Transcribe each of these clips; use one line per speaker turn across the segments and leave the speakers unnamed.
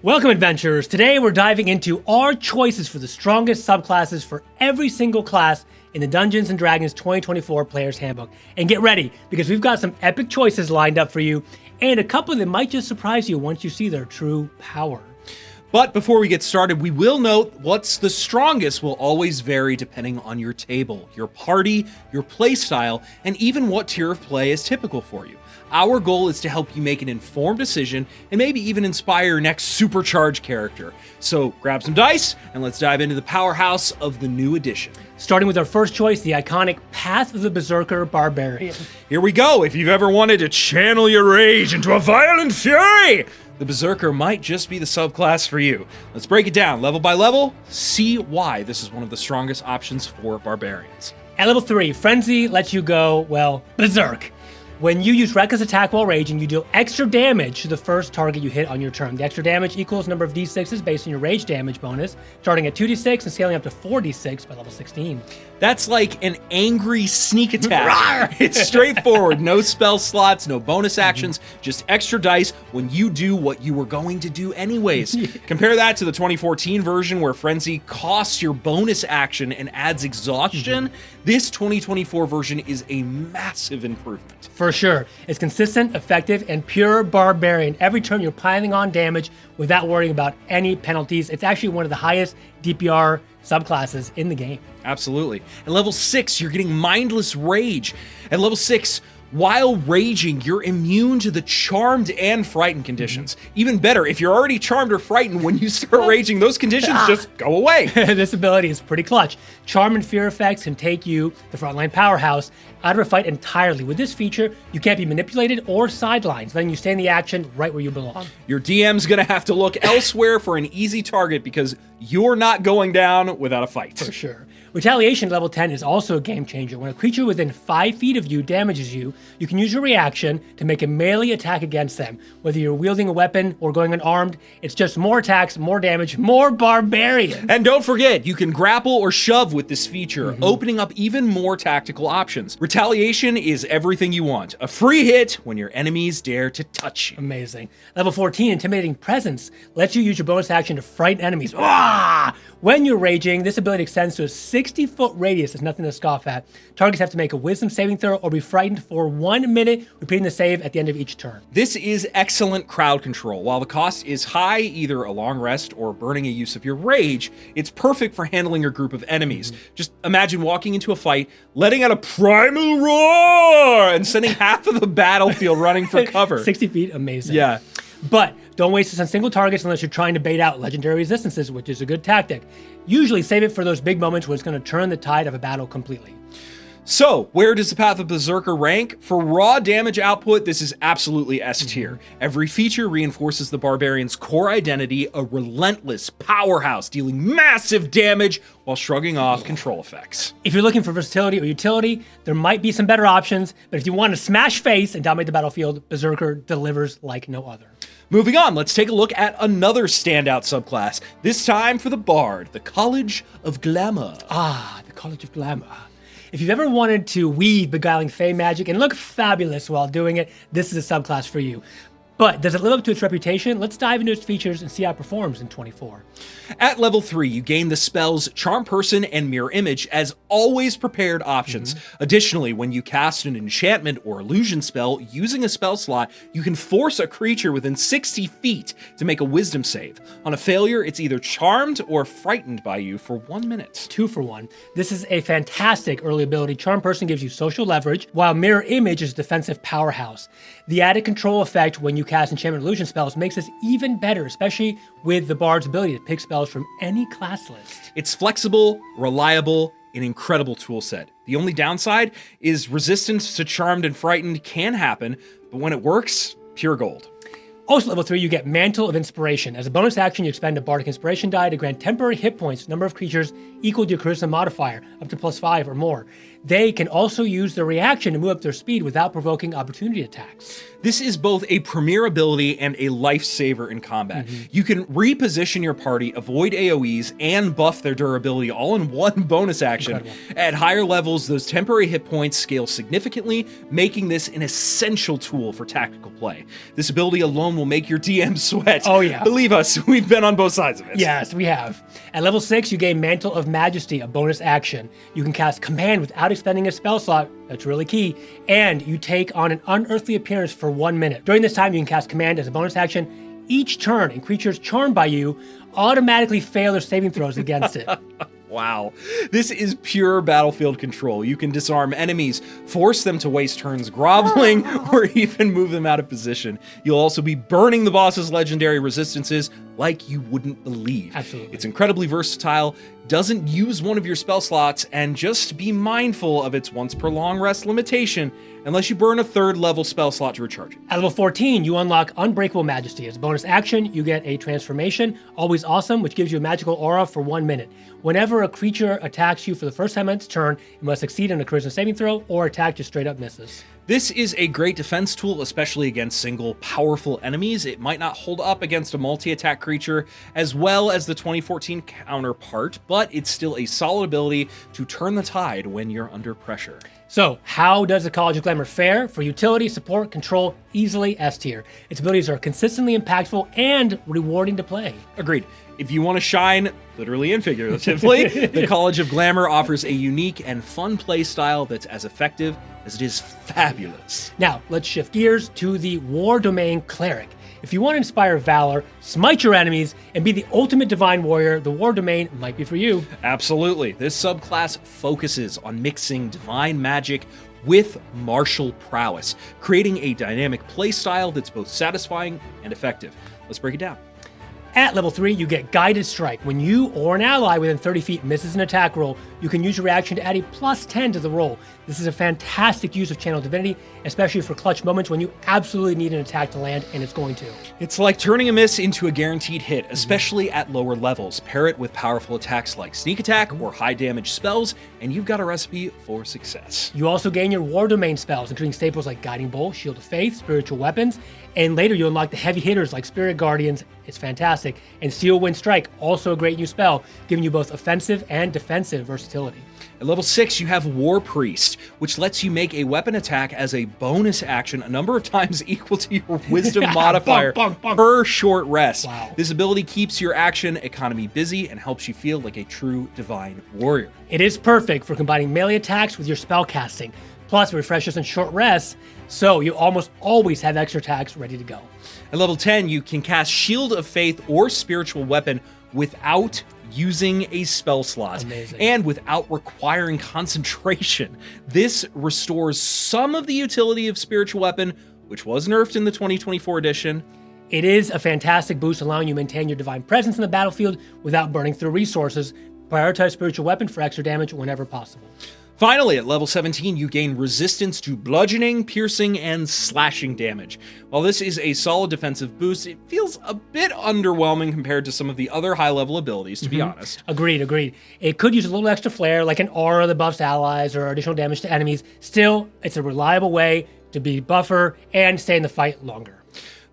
Welcome, adventurers. Today we're diving into our choices for the strongest subclasses for every single class in the Dungeons & Dragons 2024 Player's Handbook. And get ready, because we've got some epic choices lined up for you, and a couple that might just surprise you once you see their true power.
But before we get started, we will note what's the strongest will always vary depending on your table, your party, your play style, and even what tier of play is typical for you. Our goal is to help you make an informed decision and maybe even inspire your next supercharged character. So grab some dice and let's dive into the powerhouse of the new edition.
Starting with our first choice, the iconic Path of the Berserker Barbarian.
Here we go. If you've ever wanted to channel your rage into a violent fury, the Berserker might just be the subclass for you. Let's break it down level by level, see why this is one of the strongest options for barbarians.
At level 3, Frenzy lets you go, well, berserk. When you use Reckless Attack while raging, you deal extra damage to the first target you hit on your turn. The extra damage equals number of d6s based on your rage damage bonus, starting at 2d6 and scaling up to 4d6 by level 16.
That's like an angry sneak attack. It's straightforward, no spell slots, no bonus actions, just extra dice when you do what you were going to do anyways. Compare that to the 2014 version where Frenzy costs your bonus action and adds exhaustion. This 2024 version is a massive improvement.
For sure. It's consistent, effective, and pure barbarian. Every turn you're piling on damage without worrying about any penalties. It's actually one of the highest DPR subclasses in the game.
Absolutely. At level 6, you're getting Mindless Rage. At level 6, while raging, you're immune to the Charmed and Frightened conditions. Even better, if you're already Charmed or Frightened, when you start raging, those conditions just go away.
This ability is pretty clutch. Charm and fear effects can take you, the frontline powerhouse, out of a fight entirely. With this feature, you can't be manipulated or sidelined, letting you stay in the action right where you belong.
Your DM's gonna have to look elsewhere for an easy target because you're not going down without a fight.
For sure. Retaliation level 10 is also a game changer. When a creature within 5 feet of you damages you, you can use your reaction to make a melee attack against them. Whether you're wielding a weapon or going unarmed, it's just more attacks, more damage, more barbarian.
And don't forget, you can grapple or shove with this feature, opening up even more tactical options. Retaliation is everything you want. A free hit when your enemies dare to touch you.
Amazing. Level 14, Intimidating Presence, lets you use your bonus action to frighten enemies. Ah! When you're raging, this ability extends to a 60-foot radius. There's nothing to scoff at. Targets have to make a wisdom saving throw or be frightened for 1 minute, repeating the save at the end of each turn.
This is excellent crowd control. While the cost is high, either a long rest or burning a use of your rage, it's perfect for handling your group of enemies. Just imagine walking into a fight, letting out a primal roar, and sending half of the battlefield running for cover.
60 feet, amazing.
Yeah.
But don't waste this on single targets unless you're trying to bait out legendary resistances, which is a good tactic. Usually save it for those big moments where it's going to turn the tide of a battle completely.
So, where does the Path of Berserker rank? For raw damage output, this is absolutely S tier. Every feature reinforces the Barbarian's core identity, a relentless powerhouse dealing massive damage while shrugging off control effects.
If you're looking for versatility or utility, there might be some better options, but if you want to smash face and dominate the battlefield, Berserker delivers like no other.
Moving on, let's take a look at another standout subclass, this time for the Bard, the College of Glamour.
Ah, the College of Glamour. If you've ever wanted to weave beguiling fey magic and look fabulous while doing it, this is a subclass for you. But does it live up to its reputation? Let's dive into its features and see how it performs in 24.
At level 3, you gain the spells Charm Person and Mirror Image as always prepared options. Additionally, when you cast an enchantment or illusion spell using a spell slot, you can force a creature within 60 feet to make a wisdom save. On a failure, it's either charmed or frightened by you for 1 minute.
2 for 1. This is a fantastic early ability. Charm Person gives you social leverage, while Mirror Image is a defensive powerhouse. The added control effect when you cast enchantment illusion spells makes this even better, especially with the Bard's ability to pick spells from any class list.
It's flexible, reliable, an incredible tool set. The only downside is resistance to Charmed and Frightened can happen, but when it works, pure gold.
Also, level 3, you get Mantle of Inspiration. As a bonus action, you expend a Bardic Inspiration die to grant temporary hit points, number of creatures equal to your Charisma modifier, up to +5 or more. They can also use their reaction to move up their speed without provoking opportunity attacks.
This is both a premier ability and a lifesaver in combat. You can reposition your party, avoid AoEs, and buff their durability all in one bonus action.
Incredible.
At higher levels, those temporary hit points scale significantly, making this an essential tool for tactical play. This ability alone will make your DM sweat.
Oh, yeah.
Believe us, we've been on both sides of it.
Yes, we have. At level 6, you gain Mantle of Majesty, a bonus action. You can cast Command without expending a spell slot. That's really key. And you take on an unearthly appearance for 1 minute. During this time, you can cast Command as a bonus action each turn, and creatures charmed by you automatically fail their saving throws against it.
Wow. This is pure battlefield control. You can disarm enemies, force them to waste turns groveling, or even move them out of position. You'll also be burning the boss's legendary resistances like you wouldn't believe.
Absolutely.
It's incredibly versatile, doesn't use one of your spell slots, and just be mindful of its once per long rest limitation unless you burn a 3rd level spell slot to recharge it.
At level 14, you unlock Unbreakable Majesty. As a bonus action, you get a transformation, Always Awesome, which gives you a magical aura for 1 minute. Whenever a creature attacks you for the first time on its turn, it must succeed on a charisma saving throw or attack just straight up misses.
This is a great defense tool, especially against single powerful enemies. It might not hold up against a multi-attack creature as well as the 2014 counterpart, but it's still a solid ability to turn the tide when you're under pressure.
So, how does the College of Glamour fare? For utility, support, control, easily S tier. Its abilities are consistently impactful and rewarding to play.
Agreed. If you want to shine, literally and figuratively, the College of Glamour offers a unique and fun play style that's as effective as it is fabulous.
Now, let's shift gears to the War Domain Cleric. If you want to inspire valor, smite your enemies, and be the ultimate divine warrior, the War Domain might be for you.
Absolutely. This subclass focuses on mixing divine magic with martial prowess, creating a dynamic playstyle that's both satisfying and effective. Let's break it down.
At level 3, you get Guided Strike. When you or an ally within 30 feet misses an attack roll, you can use your reaction to add a +10 to the roll. This is a fantastic use of Channel Divinity, especially for clutch moments when you absolutely need an attack to land, and it's going to.
It's like turning a miss into a guaranteed hit, especially at lower levels. Pair it with powerful attacks like Sneak Attack or high damage spells, and you've got a recipe for success.
You also gain your War Domain spells, including staples like Guiding Bolt, Shield of Faith, Spiritual Weapons, and later you unlock the heavy hitters like Spirit Guardians. It's fantastic. And Steel Wind Strike, also a great new spell, giving you both offensive and defensive versatility.
At level 6, you have War Priest, which lets you make a weapon attack as a bonus action a number of times equal to your wisdom modifier per short rest.
Wow.
This ability keeps your action economy busy and helps you feel like a true divine warrior.
It is perfect for combining melee attacks with your spell casting. Plus, it refreshes on short rests, so you almost always have extra attacks ready to go.
At level 10, you can cast Shield of Faith or Spiritual Weapon without using a spell slot.
Amazing.
And without requiring concentration. This restores some of the utility of Spiritual Weapon, which was nerfed in the 2024 edition.
It is a fantastic boost, allowing you to maintain your divine presence in the battlefield without burning through resources. Prioritize Spiritual Weapon for extra damage whenever possible.
Finally, at level 17, you gain resistance to bludgeoning, piercing, and slashing damage. While this is a solid defensive boost, it feels a bit underwhelming compared to some of the other high-level abilities, to be honest.
Agreed. It could use a little extra flair, like an aura that buffs allies or additional damage to enemies. Still, it's a reliable way to be buffer and stay in the fight longer.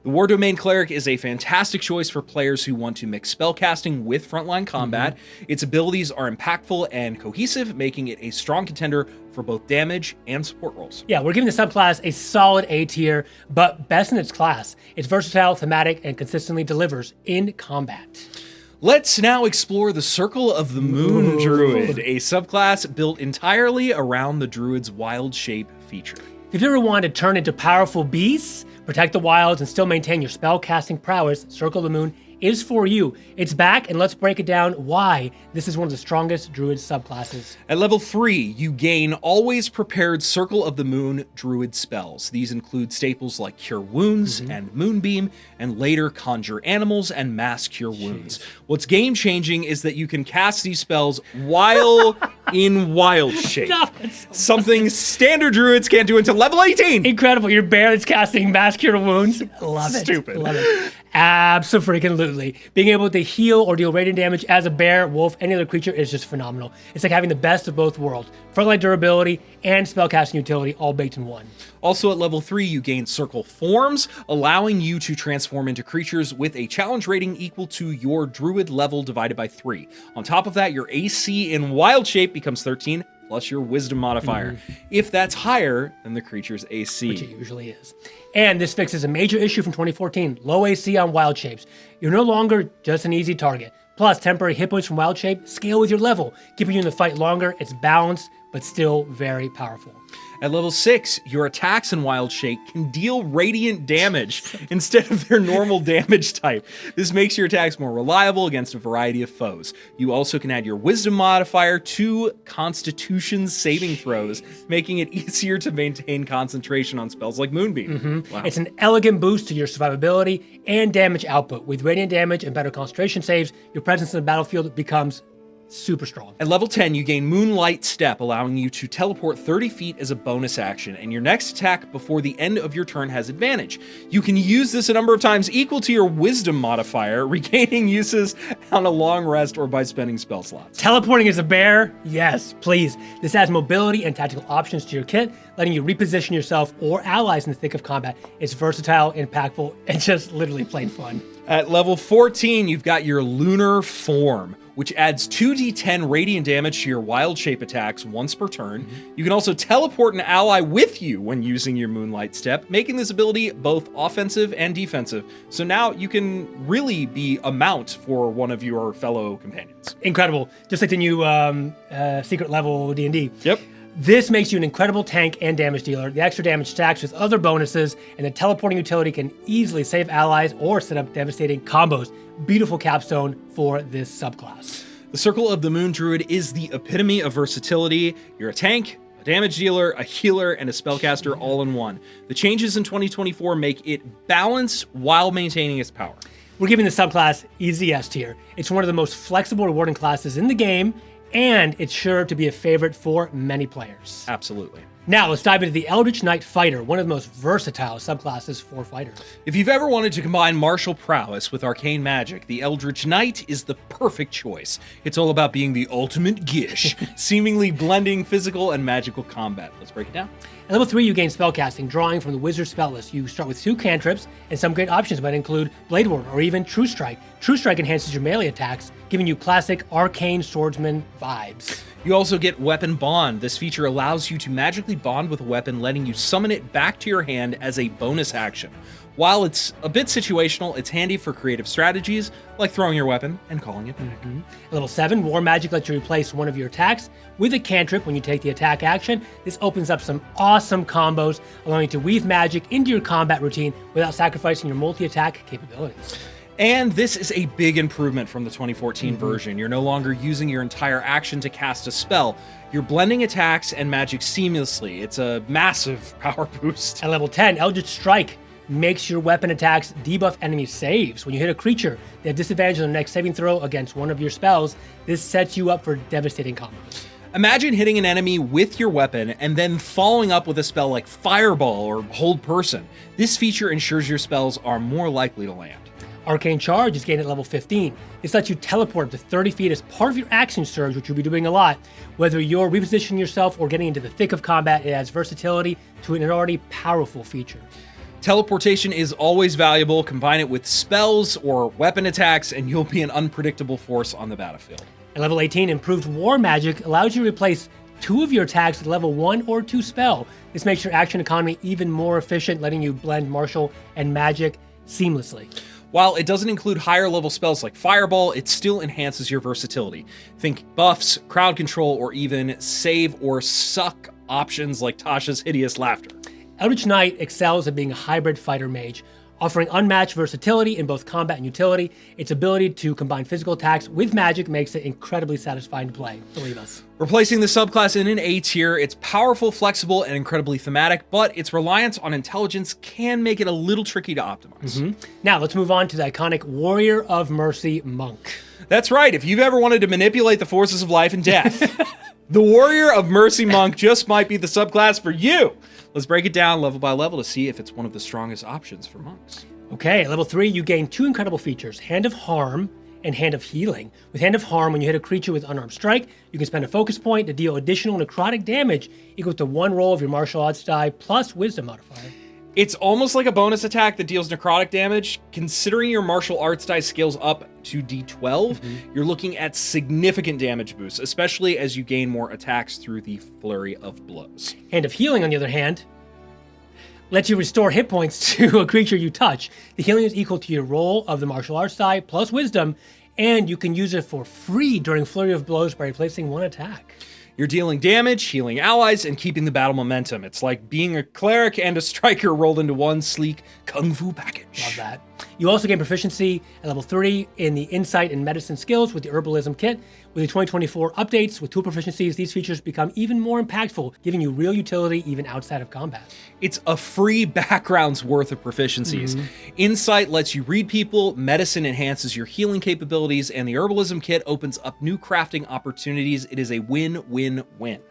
The War Domain Cleric is a fantastic choice for players who want to mix spellcasting with frontline combat. Its abilities are impactful and cohesive, making it a strong contender for both damage and support roles.
Yeah, we're giving the subclass a solid A tier, but best in its class. It's versatile, thematic, and consistently delivers in combat.
Let's now explore the Circle of the Moon Druid, a subclass built entirely around the Druid's wild shape feature.
If you ever wanted to turn into powerful beasts, protect the wilds, and still maintain your spell-casting prowess, Circle of the Moon is for you. It's back, and let's break it down why this is one of the strongest Druid subclasses.
At level 3, you gain always prepared Circle of the Moon Druid spells. These include staples like Cure Wounds and Moonbeam, and later Conjure Animals and Mass Cure Wounds. What's game-changing is that you can cast these spells while in wild shape.
Stop it.
Something standard Druids can't do until level 18!
Incredible. You're barely casting Mass Cure Wounds. Love it.
Stupid.
Love it. Abso-freaking-lutely. Being able to heal or deal radiant damage as a bear, wolf, any other creature is just phenomenal. It's like having the best of both worlds. Frontline durability and spellcasting utility all baked in one.
Also at level 3, you gain Circle Forms, allowing you to transform into creatures with a challenge rating equal to your Druid level divided by 3. On top of that, your AC in Wild Shape becomes 13, plus your Wisdom modifier, if that's higher than the creature's AC.
Which it usually is. And this fixes a major issue from 2014, low AC on Wild Shapes. You're no longer just an easy target. Plus, temporary hit points from Wild Shape scale with your level, keeping you in the fight longer. It's balanced, but still very powerful.
At level 6, your attacks in Wild Shape can deal radiant damage instead of their normal damage type. This makes your attacks more reliable against a variety of foes. You also can add your Wisdom modifier to Constitution saving throws, making it easier to maintain concentration on spells like Moonbeam. Wow.
It's an elegant boost to your survivability and damage output. With radiant damage and better concentration saves, your presence in the battlefield becomes super strong.
At level 10, you gain Moonlight Step, allowing you to teleport 30 feet as a bonus action, and your next attack before the end of your turn has advantage. You can use this a number of times equal to your Wisdom modifier, regaining uses on a long rest or by spending spell slots.
Teleporting as a bear? Yes, please. This adds mobility and tactical options to your kit, letting you reposition yourself or allies in the thick of combat. It's versatile, impactful, and just literally plain fun.
At level 14, you've got your Lunar Form, which adds 2d10 radiant damage to your Wild Shape attacks once per turn. You can also teleport an ally with you when using your Moonlight Step, making this ability both offensive and defensive. So now you can really be a mount for one of your fellow companions.
Incredible. Just like the new secret level D&D.
Yep.
This makes you an incredible tank and damage dealer. The extra damage stacks with other bonuses, and the teleporting utility can easily save allies or set up devastating combos. Beautiful capstone for this subclass.
The Circle of the Moon Druid is the epitome of versatility. You're a tank, a damage dealer, a healer, and a spellcaster all in one. The changes in 2024 make it balanced while maintaining its power.
We're giving the subclass easy S tier. It's one of the most flexible, rewarding classes in the game, and it's sure to be a favorite for many players.
Absolutely.
Now, let's dive into the Eldritch Knight Fighter, one of the most versatile subclasses for fighters.
If you've ever wanted to combine martial prowess with arcane magic, the Eldritch Knight is the perfect choice. It's all about being the ultimate gish, seemingly blending physical and magical combat. Let's break it down.
At level 3, you gain spellcasting, drawing from the wizard spell list. You start with 2 cantrips, and some great options might include Blade Ward or even True Strike. True Strike enhances your melee attacks, giving you classic arcane swordsman vibes.
You also get Weapon Bond. This feature allows you to magically bond with a weapon, letting you summon it back to your hand as a bonus action. While it's a bit situational, it's handy for creative strategies, like throwing your weapon and calling it back.
At level 7, War Magic lets you replace one of your attacks with a cantrip when you take the attack action. This opens up some awesome combos, allowing you to weave magic into your combat routine without sacrificing your multi-attack capabilities.
And this is a big improvement from the 2014 version. You're no longer using your entire action to cast a spell. You're blending attacks and magic seamlessly. It's a massive power boost.
At level 10, Eldritch Strike makes your weapon attacks debuff enemy saves. When you hit a creature, they have disadvantage on the next saving throw against one of your spells. This sets you up for devastating combos.
Imagine hitting an enemy with your weapon and then following up with a spell like Fireball or Hold Person. This feature ensures your spells are more likely to land.
Arcane Charge is gained at level 15. This lets you teleport up to 30 feet as part of your action surge, which you'll be doing a lot. Whether you're repositioning yourself or getting into the thick of combat, it adds versatility to an already powerful feature.
Teleportation is always valuable. Combine it with spells or weapon attacks, and you'll be an unpredictable force on the battlefield.
At level 18, Improved War Magic allows you to replace 2 of your attacks with level 1 or 2 spell. This makes your action economy even more efficient, letting you blend martial and magic seamlessly.
While it doesn't include higher level spells like Fireball, it still enhances your versatility. Think buffs, crowd control, or even save or suck options like Tasha's Hideous Laughter.
Eldritch Knight excels at being a hybrid fighter mage, offering unmatched versatility in both combat and utility. Its ability to combine physical attacks with magic makes it incredibly satisfying to play, believe us.
Replacing the subclass in an A tier, it's powerful, flexible, and incredibly thematic, but its reliance on intelligence can make it a little tricky to optimize.
Now, let's move on to the iconic Warrior of Mercy Monk.
That's right, if you've ever wanted to manipulate the forces of life and death, the Warrior of Mercy Monk just might be the subclass for you. Let's break it down level by level to see if it's one of the strongest options for monks.
Okay, at level 3, you gain 2 incredible features, Hand of Harm and Hand of Healing. With Hand of Harm, when you hit a creature with unarmed strike, you can spend a focus point to deal additional necrotic damage equal to 1 roll of your martial arts die plus wisdom modifier.
It's almost like a bonus attack that deals necrotic damage. Considering your martial arts die scales up to D12, you're looking at significant damage boosts, especially as you gain more attacks through the flurry of blows.
Hand of Healing, on the other hand, lets you restore hit points to a creature you touch. The healing is equal to your roll of the martial arts die plus wisdom, and you can use it for free during flurry of blows by replacing 1 attack.
You're dealing damage, healing allies, and keeping the battle momentum. It's like being a cleric and a striker rolled into one sleek kung fu package.
Love that. You also gain proficiency at level 3 in the insight and medicine skills with the herbalism kit. With the 2024 updates with tool proficiencies, these features become even more impactful, giving you real utility even outside of combat.
It's a free background's worth of proficiencies. Insight lets you read people, medicine enhances your healing capabilities, and the herbalism kit opens up new crafting opportunities. It is a win-win-win.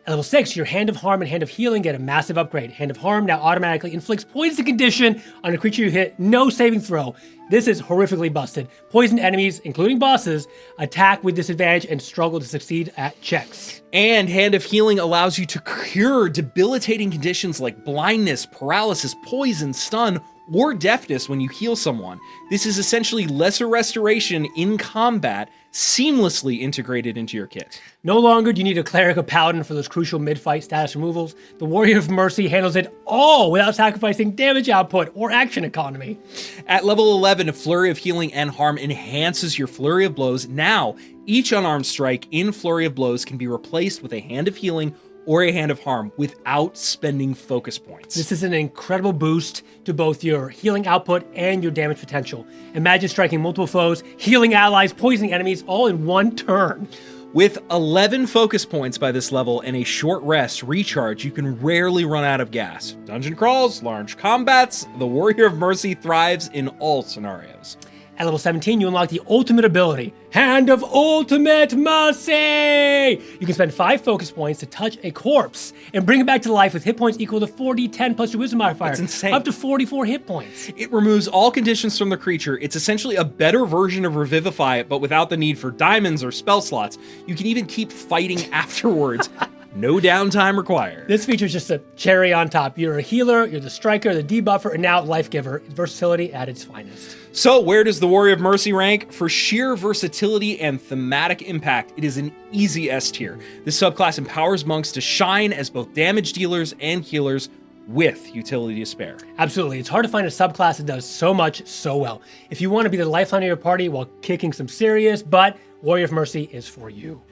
At level 6, your Hand of Harm and Hand of Healing get a massive upgrade. Hand of Harm now automatically inflicts poison condition on a creature you hit, no saving throw. This is horrifically busted. Poisoned enemies, including bosses, attack with disadvantage and struggle to succeed at checks.
And Hand of Healing allows you to cure debilitating conditions like blindness, paralysis, poison, stun, or deafness when you heal someone. This is essentially lesser restoration in combat, seamlessly integrated into your kit.
No longer do you need a Cleric or Paladin for those crucial mid-fight status removals. The Warrior of Mercy handles it all without sacrificing damage output or action economy.
At level 11, a Flurry of Healing and Harm enhances your Flurry of Blows. Now, each unarmed strike in Flurry of Blows can be replaced with a Hand of Healing or a Hand of Harm without spending focus points.
This is an incredible boost to both your healing output and your damage potential. Imagine striking multiple foes, healing allies, poisoning enemies, all in one turn.
With 11 focus points by this level and a short rest recharge, you can rarely run out of gas. Dungeon crawls, large combats, the Warrior of Mercy thrives in all scenarios.
At level 17, you unlock the ultimate ability, Hand of Ultimate Mercy! You can spend 5 focus points to touch a corpse and bring it back to life with hit points equal to 4d10 plus your wisdom modifier.
That's insane.
Up to 44 hit points.
It removes all conditions from the creature. It's essentially a better version of Revivify, but without the need for diamonds or spell slots. You can even keep fighting afterwards. No downtime required.
This feature is just a cherry on top. You're a healer, you're the striker, the debuffer, and now life giver. It's versatility at its finest.
So where does the Warrior of Mercy rank? For sheer versatility and thematic impact, it is an easy S tier. This subclass empowers monks to shine as both damage dealers and healers with utility to spare.
Absolutely. It's hard to find a subclass that does so much so well. If you want to be the lifeline of your party while kicking some serious butt, Warrior of Mercy is for you.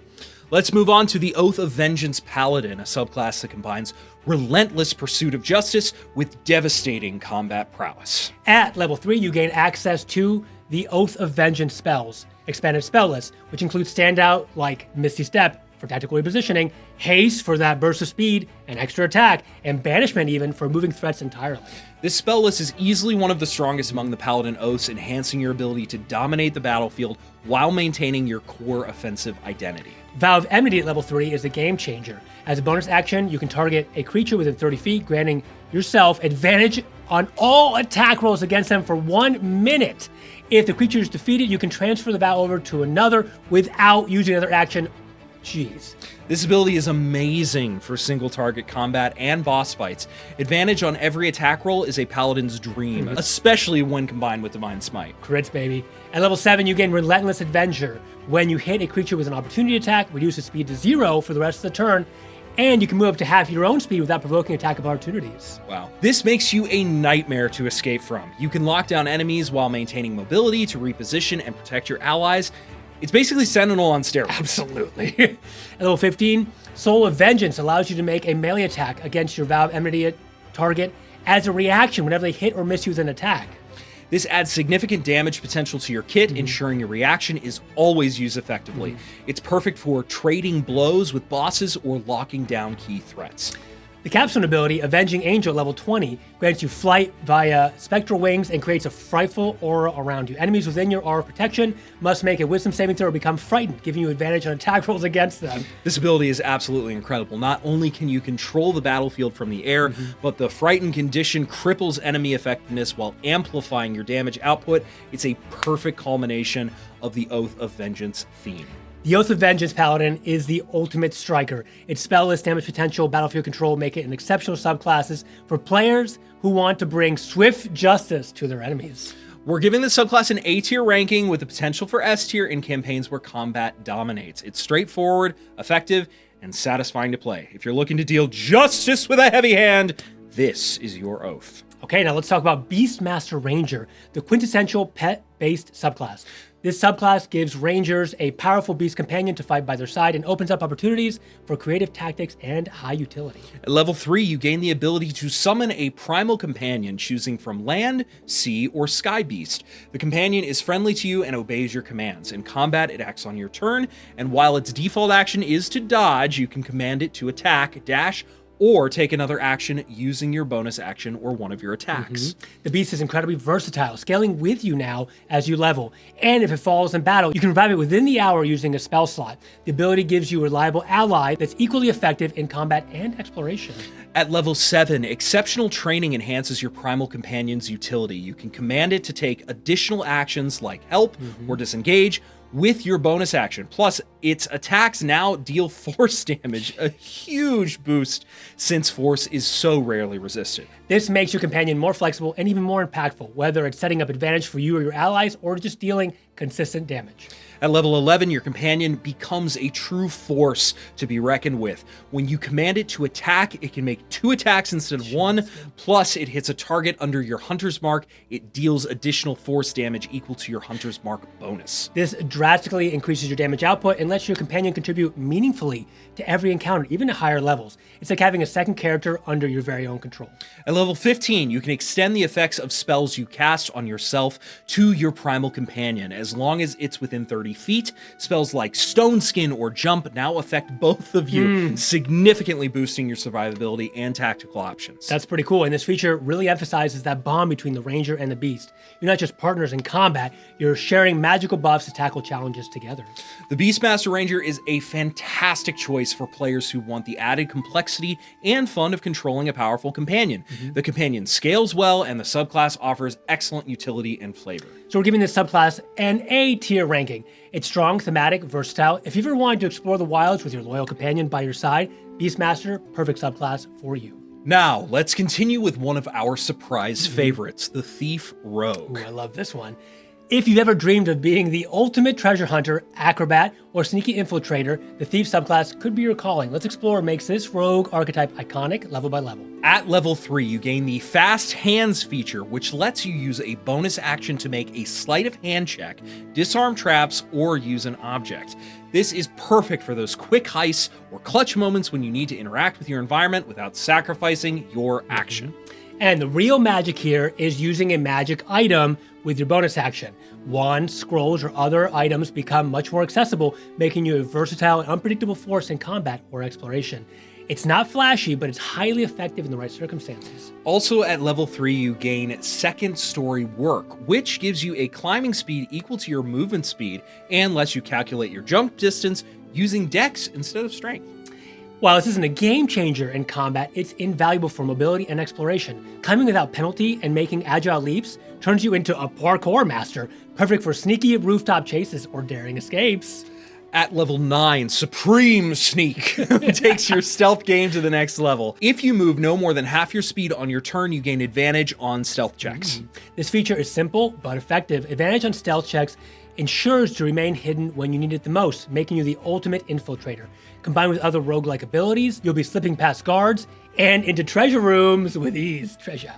Let's move on to the Oath of Vengeance Paladin, a subclass that combines relentless pursuit of justice with devastating combat prowess.
At level 3, you gain access to the Oath of Vengeance spells, expanded spell list, which includes standout like Misty Step for tactical repositioning, Haste for that burst of speed and extra attack, and Banishment even for moving threats entirely.
This spell list is easily one of the strongest among the Paladin oaths, enhancing your ability to dominate the battlefield while maintaining your core offensive identity.
Vow of Enmity at level 3 is a game changer. As a bonus action, you can target a creature within 30 feet, granting yourself advantage on all attack rolls against them for 1 minute. If the creature is defeated, you can transfer the vow over to another without using another action. Jeez.
This ability is amazing for single target combat and boss fights. Advantage on every attack roll is a Paladin's dream, especially when combined with Divine Smite.
Crits, baby. At level 7, you gain Relentless Avenger. When you hit a creature with an opportunity attack, reduce its speed to 0 for the rest of the turn, and you can move up to half your own speed without provoking attack of opportunities.
Wow. This makes you a nightmare to escape from. You can lock down enemies while maintaining mobility to reposition and protect your allies. It's basically Sentinel on steroids.
Absolutely. At level 15, Soul of Vengeance allows you to make a melee attack against your Vow of Enmity target as a reaction whenever they hit or miss you with an attack.
This adds significant damage potential to your kit, ensuring your reaction is always used effectively. It's perfect for trading blows with bosses or locking down key threats.
The Capstone ability, Avenging Angel level 20, grants you flight via spectral wings and creates a frightful aura around you. Enemies within your aura of protection must make a wisdom saving throw or become frightened, giving you advantage on attack rolls against them.
This ability is absolutely incredible. Not only can you control the battlefield from the air, but the frightened condition cripples enemy effectiveness while amplifying your damage output. It's a perfect culmination of the Oath of Vengeance theme.
The Oath of Vengeance Paladin is the ultimate striker. Its spell list, damage potential, battlefield control make it an exceptional subclasses for players who want to bring swift justice to their enemies.
We're giving the subclass an A tier ranking with the potential for S tier in campaigns where combat dominates. It's straightforward, effective, and satisfying to play. If you're looking to deal justice with a heavy hand, this is your oath.
Okay, now let's talk about Beastmaster Ranger, the quintessential pet-based subclass. This subclass gives Rangers a powerful beast companion to fight by their side and opens up opportunities for creative tactics and high utility.
At level 3, you gain the ability to summon a primal companion, choosing from land, sea, or sky beast. The companion is friendly to you and obeys your commands. In combat, it acts on your turn, and while its default action is to dodge, you can command it to attack, dash, or take another action using your bonus action or one of your attacks.
The beast is incredibly versatile, scaling with you now as you level. And if it falls in battle, you can revive it within the hour using a spell slot. The ability gives you a reliable ally that's equally effective in combat and exploration.
At level 7, exceptional training enhances your primal companion's utility. You can command it to take additional actions like help or disengage with your bonus action. Plus, its attacks now deal force damage, a huge boost since force is so rarely resisted.
This makes your companion more flexible and even more impactful, whether it's setting up advantage for you or your allies or just dealing consistent damage.
At level 11, your companion becomes a true force to be reckoned with. When you command it to attack, it can make 2 attacks instead of 1, plus it hits a target under your Hunter's Mark. It deals additional force damage equal to your Hunter's Mark bonus.
This drastically increases your damage output and lets your companion contribute meaningfully to every encounter, even at higher levels. It's like having a second character under your very own control.
At level 15, you can extend the effects of spells you cast on yourself to your primal companion, as long as it's within 30 feet. Spells like Stone Skin or Jump now affect both of you, significantly boosting your survivability and tactical options.
That's pretty cool, and this feature really emphasizes that bond between the Ranger and the Beast. You're not just partners in combat, you're sharing magical buffs to tackle challenges together.
The Beastmaster Ranger is a fantastic choice for players who want the added complexity and fun of controlling a powerful companion. The companion scales well, and the subclass offers excellent utility and flavor.
So we're giving this subclass an A tier ranking. It's strong, thematic, versatile. If you've ever wanted to explore the wilds with your loyal companion by your side, Beastmaster, perfect subclass for you.
Now, let's continue with one of our surprise favorites, the Thief Rogue.
Ooh, I love this one. If you've ever dreamed of being the ultimate treasure hunter, acrobat, or sneaky infiltrator, the Thief subclass could be your calling. Let's explore what makes this rogue archetype iconic level by level.
At level 3, you gain the Fast Hands feature, which lets you use a bonus action to make a sleight of hand check, disarm traps, or use an object. This is perfect for those quick heists or clutch moments when you need to interact with your environment without sacrificing your action.
And the real magic here is using a magic item with your bonus action. Wands, scrolls, or other items become much more accessible, making you a versatile and unpredictable force in combat or exploration. It's not flashy, but it's highly effective in the right circumstances.
Also at level 3, you gain Second Story Work, which gives you a climbing speed equal to your movement speed and lets you calculate your jump distance using dex instead of strength.
While this isn't a game changer in combat, it's invaluable for mobility and exploration. Climbing without penalty and making agile leaps turns you into a parkour master, perfect for sneaky rooftop chases or daring escapes.
At level 9, Supreme Sneak takes your stealth game to the next level. If you move no more than half your speed on your turn, you gain advantage on stealth checks.
This feature is simple but effective. Advantage on stealth checks ensures to remain hidden when you need it the most, making you the ultimate infiltrator. Combined with other roguelike abilities, you'll be slipping past guards and into treasure rooms with ease. Treasure.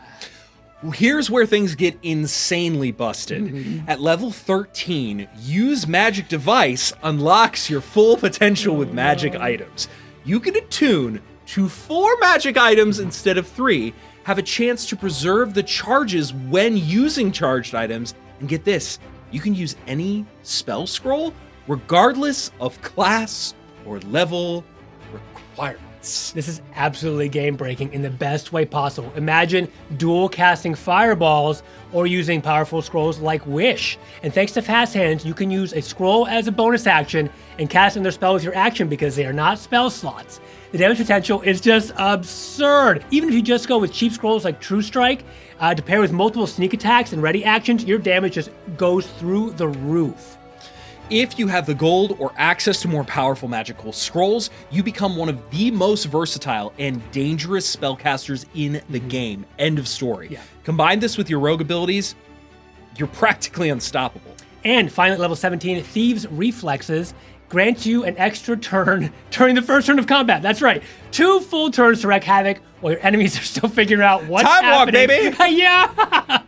Here's where things get insanely busted. At level 13, Use Magic Device unlocks your full potential with magic items. You can attune to 4 magic items instead of 3, have a chance to preserve the charges when using charged items, and get this, you can use any spell scroll regardless of class or level requirement. nuts.
This is absolutely game-breaking in the best way possible. Imagine dual casting fireballs or using powerful scrolls like Wish. And thanks to fast hands, you can use a scroll as a bonus action and cast another spell with your action because they are not spell slots. The damage potential is just absurd. Even if you just go with cheap scrolls like True Strike, to pair with multiple sneak attacks and ready actions, your damage just goes through the roof.
If you have the gold or access to more powerful magical scrolls, you become one of the most versatile and dangerous spellcasters in the game. End of story.
Yeah.
Combine this with your rogue abilities, you're practically unstoppable.
And finally, at level 17, Thieves' Reflexes grant you an extra turn during the first turn of combat. That's right. 2 full turns to wreak havoc while your enemies are still figuring out what's happening.
Time walk, baby!
Yeah!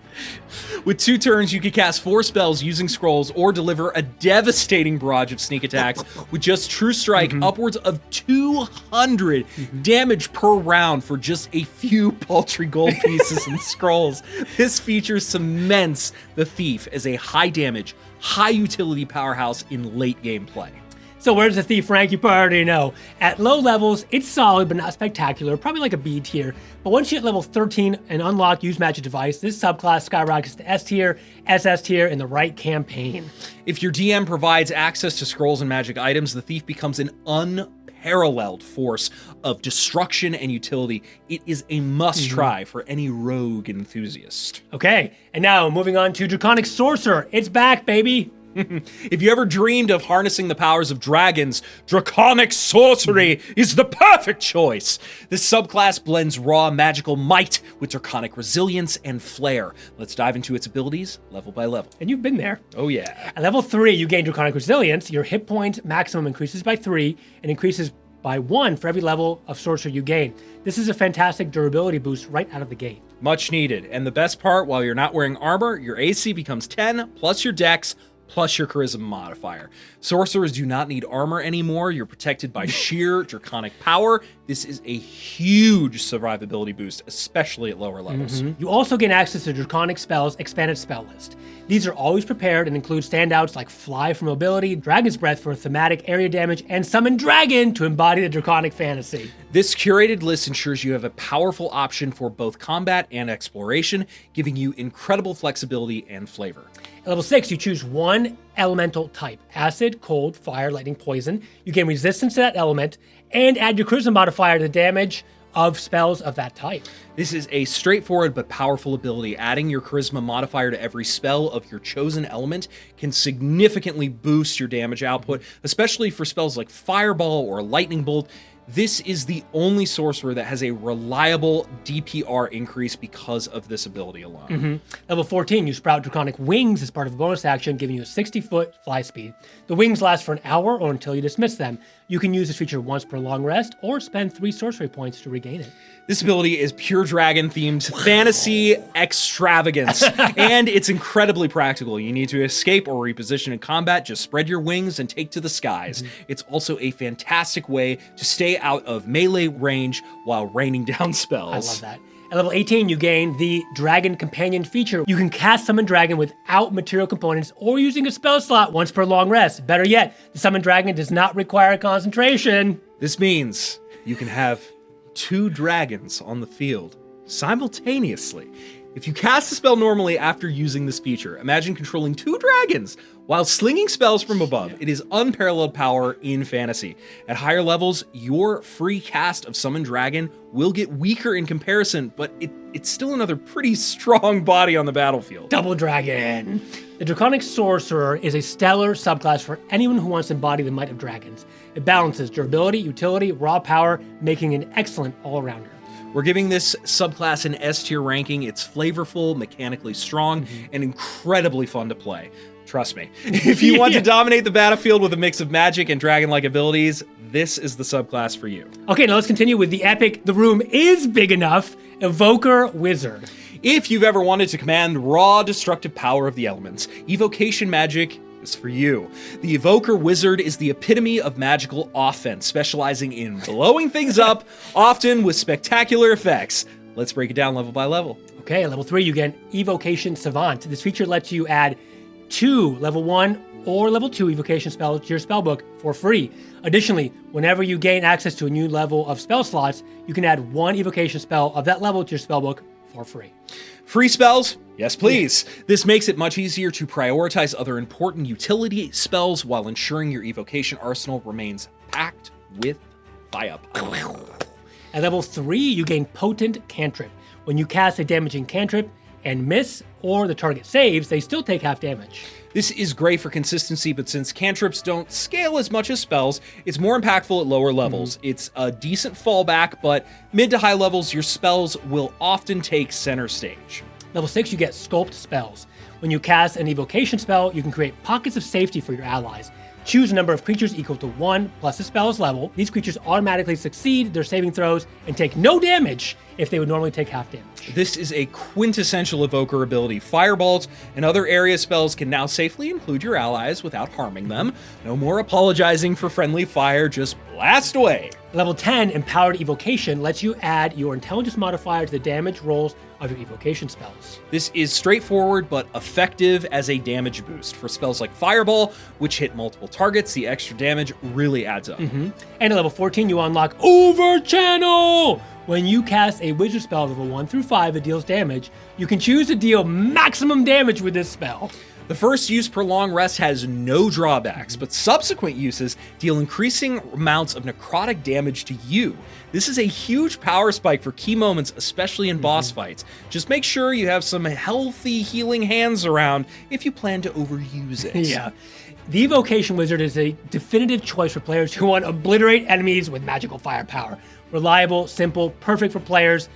With 2 turns, you can cast 4 spells using scrolls or deliver a devastating barrage of sneak attacks with just True Strike, upwards of 200 damage per round for just a few paltry gold pieces and scrolls. This feature cements the Thief as a high damage, high utility powerhouse in late game play.
So where's the Thief rank? You probably already know. At low levels, it's solid but not spectacular, probably like a B tier. But once you hit level 13 and unlock Use Magic Device, this subclass skyrockets to S tier, SS tier in the right campaign.
If your DM provides access to scrolls and magic items, the Thief becomes an unparalleled force of destruction and utility. It is a must-try for any rogue enthusiast.
Okay, and now moving on to Draconic Sorcerer. It's back, baby!
If you ever dreamed of harnessing the powers of dragons, Draconic Sorcery is the perfect choice. This subclass blends raw magical might with draconic resilience and flair. Let's dive into its abilities level by level.
And you've been there.
Oh yeah.
At level 3, you gain Draconic Resilience. Your hit point maximum increases by 3 and increases by 1 for every level of Sorcerer you gain. This is a fantastic durability boost right out of the gate.
Much needed. And the best part, while you're not wearing armor, your AC becomes 10 plus your dex plus your charisma modifier. Sorcerers do not need armor anymore. You're protected by sheer draconic power. This is a huge survivability boost, especially at lower levels.
You also gain access to Draconic Spells Expanded Spell List. These are always prepared and include standouts like Fly for mobility, Dragon's Breath for thematic area damage, and Summon Dragon to embody the draconic fantasy.
This curated list ensures you have a powerful option for both combat and exploration, giving you incredible flexibility and flavor.
At level 6, you choose one elemental type: acid, cold, fire, lightning, poison. You gain resistance to that element and add your charisma modifier to the damage of spells of that type.
This is a straightforward but powerful ability. Adding your charisma modifier to every spell of your chosen element can significantly boost your damage output, especially for spells like Fireball or Lightning Bolt. This is the only sorcerer that has a reliable DPR increase because of this ability alone.
Level 14, you sprout Draconic Wings as part of a bonus action, giving you a 60-foot fly speed. The wings last for an hour or until you dismiss them. You can use this feature once per long rest or spend 3 sorcery points to regain it.
This ability is pure dragon-themed fantasy extravagance, and it's incredibly practical. You need to escape or reposition in combat, just spread your wings and take to the skies. It's also a fantastic way to stay out of melee range while raining down spells.
I love that. At level 18, you gain the Dragon Companion feature. You can cast Summon Dragon without material components or using a spell slot once per long rest. Better yet, the Summon Dragon does not require concentration.
This means you can have 2 dragons on the field simultaneously. If you cast the spell normally after using this feature, imagine controlling 2 dragons while slinging spells from above. It is unparalleled power in fantasy. At higher levels, your free cast of Summon Dragon will get weaker in comparison, but it's still another pretty strong body on the battlefield.
Double Dragon. The Draconic Sorcerer is a stellar subclass for anyone who wants to embody the might of dragons. It balances durability, utility, raw power, making an excellent all-rounder.
We're giving this subclass an S tier ranking. It's flavorful, mechanically strong, and incredibly fun to play. Trust me. If you want to dominate the battlefield with a mix of magic and dragon-like abilities, this is the subclass for you.
Okay, now let's continue with the epic The Room Is Big Enough Evoker Wizard.
If you've ever wanted to command the raw, destructive power of the elements, evocation magic is for you. The Evoker Wizard is the epitome of magical offense, specializing in blowing things up, often with spectacular effects. Let's break it down level by level.
Okay, at level 3, you get Evocation Savant. This feature lets you add 2 level 1 or level 2 evocation spell to your spellbook for free. Additionally, whenever you gain access to a new level of spell slots, you can add 1 evocation spell of that level to your spellbook for free.
Free spells? Yes, please. This makes it much easier to prioritize other important utility spells while ensuring your evocation arsenal remains packed with firepower.
At level 3, you gain Potent Cantrip. When you cast a damaging cantrip and miss, or the target saves, they still take half damage.
This is great for consistency, but since cantrips don't scale as much as spells, it's more impactful at lower levels. It's a decent fallback, but mid to high levels, your spells will often take center stage.
Level 6, you get Sculpt Spells. When you cast an evocation spell, you can create pockets of safety for your allies. Choose a number of creatures equal to 1 plus the spell's level. These creatures automatically succeed their saving throws and take no damage if they would normally take half damage.
This is a quintessential Evoker ability. Fireballs and other area spells can now safely include your allies without harming them. No more apologizing for friendly fire, just blast away.
Level 10, Empowered Evocation, lets you add your intelligence modifier to the damage rolls of your evocation spells.
This is straightforward but effective as a damage boost. For spells like Fireball, which hit multiple targets, the extra damage really adds up.
And at level 14, you unlock Overchannel! When you cast a wizard spell level 1 through 5 that deals damage, you can choose to deal maximum damage with this spell.
The first use per long rest has no drawbacks, but subsequent uses deal increasing amounts of necrotic damage to you. This is a huge power spike for key moments, especially in boss fights. Just make sure you have some healthy healing hands around if you plan to overuse it.
Yeah. The Evocation Wizard is a definitive choice for players who want to obliterate enemies with magical firepower. Reliable, simple, perfect for players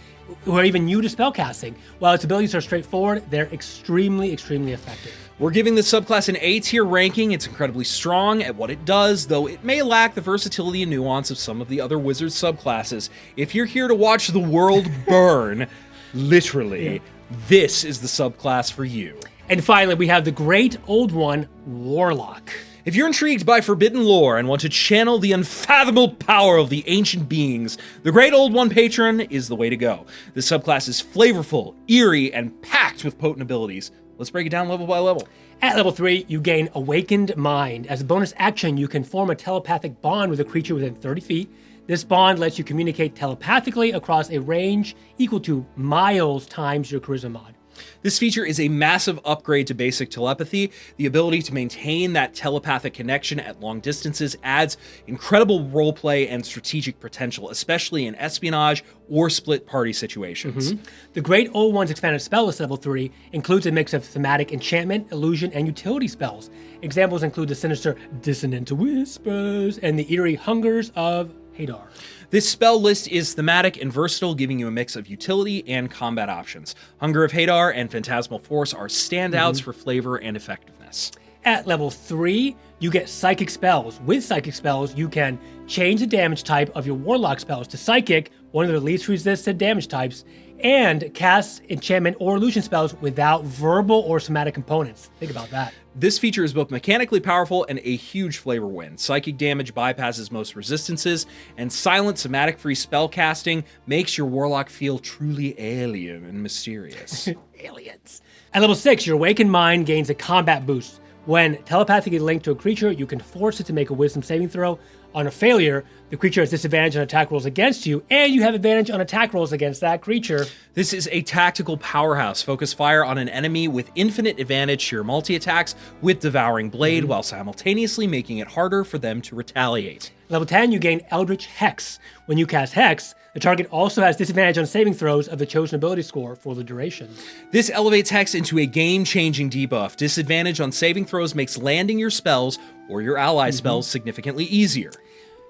who are even new to spellcasting. While its abilities are straightforward, they're extremely, extremely effective.
We're giving this subclass an A-tier ranking. It's incredibly strong at what it does, though it may lack the versatility and nuance of some of the other wizard subclasses. If you're here to watch the world burn, literally, this is the subclass for you.
And finally, we have the Great Old One Warlock.
If you're intrigued by forbidden lore and want to channel the unfathomable power of the ancient beings, the Great Old One Patron is the way to go. This subclass is flavorful, eerie, and packed with potent abilities. Let's break it down level by level.
At level 3, you gain Awakened Mind. As a bonus action, you can form a telepathic bond with a creature within 30 feet. This bond lets you communicate telepathically across a range equal to miles times your charisma mod.
This feature is a massive upgrade to basic telepathy. The ability to maintain that telepathic connection at long distances adds incredible roleplay and strategic potential, especially in espionage or split party situations.
The Great Old One's expanded spell list level 3 includes a mix of thematic enchantment, illusion, and utility spells. Examples include the sinister Dissonant Whispers and the eerie Hungers of Hadar.
This spell list is thematic and versatile, giving you a mix of utility and combat options. Hunger of Hadar and Phantasmal Force are standouts for flavor and effectiveness.
At level 3, you get Psychic Spells. With Psychic Spells, you can change the damage type of your Warlock spells to Psychic, one of the least resisted damage types, and cast enchantment or illusion spells without verbal or somatic components. Think about that.
This feature is both mechanically powerful and a huge flavor win. Psychic damage bypasses most resistances, and silent somatic-free spellcasting makes your Warlock feel truly alien and mysterious.
Aliens. At level 6, your Awakened Mind gains a combat boost. When telepathically linked to a creature, you can force it to make a wisdom saving throw. On a failure, the creature has disadvantage on attack rolls against you, and you have advantage on attack rolls against that creature.
This is a tactical powerhouse. Focus fire on an enemy with infinite advantage to your multi-attacks with Devouring Blade, while simultaneously making it harder for them to retaliate.
Level 10, you gain Eldritch Hex. When you cast Hex, the target also has disadvantage on saving throws of the chosen ability score for the duration.
This elevates Hex into a game-changing debuff. Disadvantage on saving throws makes landing your spells or your ally spells significantly easier.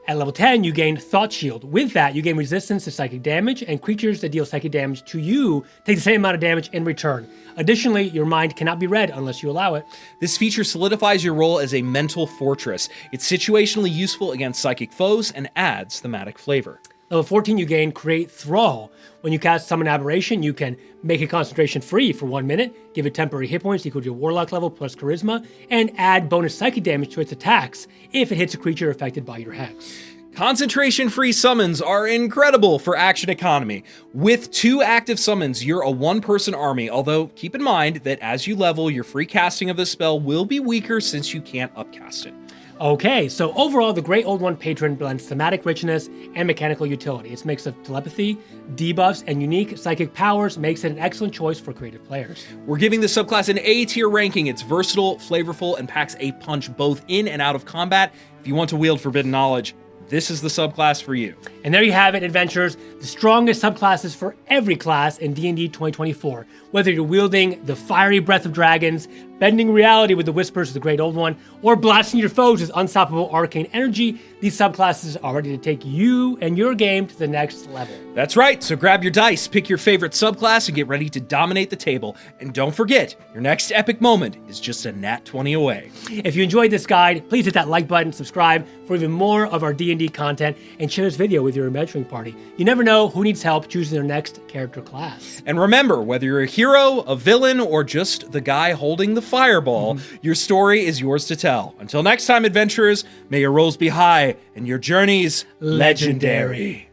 At level 10, you gain Thought Shield. With that, you gain resistance to psychic damage, and creatures that deal psychic damage to you take the same amount of damage in return. Additionally, your mind cannot be read unless you allow it.
This feature solidifies your role as a mental fortress. It's situationally useful against psychic foes and adds thematic flavor.
Level 14, you gain Create Thrall. When you cast Summon Aberration, you can make it concentration free for 1 minute, give it temporary hit points equal to your Warlock level plus Charisma, and add bonus psychic damage to its attacks if it hits a creature affected by your Hex.
Concentration-free summons are incredible for action economy. With 2 active summons, you're a 1-person army, although keep in mind that as you level, your free casting of this spell will be weaker since you can't upcast it.
Okay, so overall, the Great Old One Patron blends thematic richness and mechanical utility. Its mix of telepathy, debuffs, and unique psychic powers makes it an excellent choice for creative players.
We're giving the subclass an A-tier ranking. It's versatile, flavorful, and packs a punch both in and out of combat. If you want to wield forbidden knowledge, this is the subclass for you.
And there you have it, adventurers, the strongest subclasses for every class in D&D 2024. Whether you're wielding the fiery breath of dragons, bending reality with the whispers of the Great Old One, or blasting your foes with unstoppable arcane energy, these subclasses are ready to take you and your game to the next level.
That's right, so grab your dice, pick your favorite subclass, and get ready to dominate the table. And don't forget, your next epic moment is just a nat 20 away.
If you enjoyed this guide, please hit that like button, subscribe for even more of our D&D content, and share this video with your adventuring party. You never know who needs help choosing their next character class.
And remember, whether you're a hero, a villain, or just the guy holding the fireball, your story is yours to tell. Until next time, adventurers, may your rolls be high and your journeys legendary.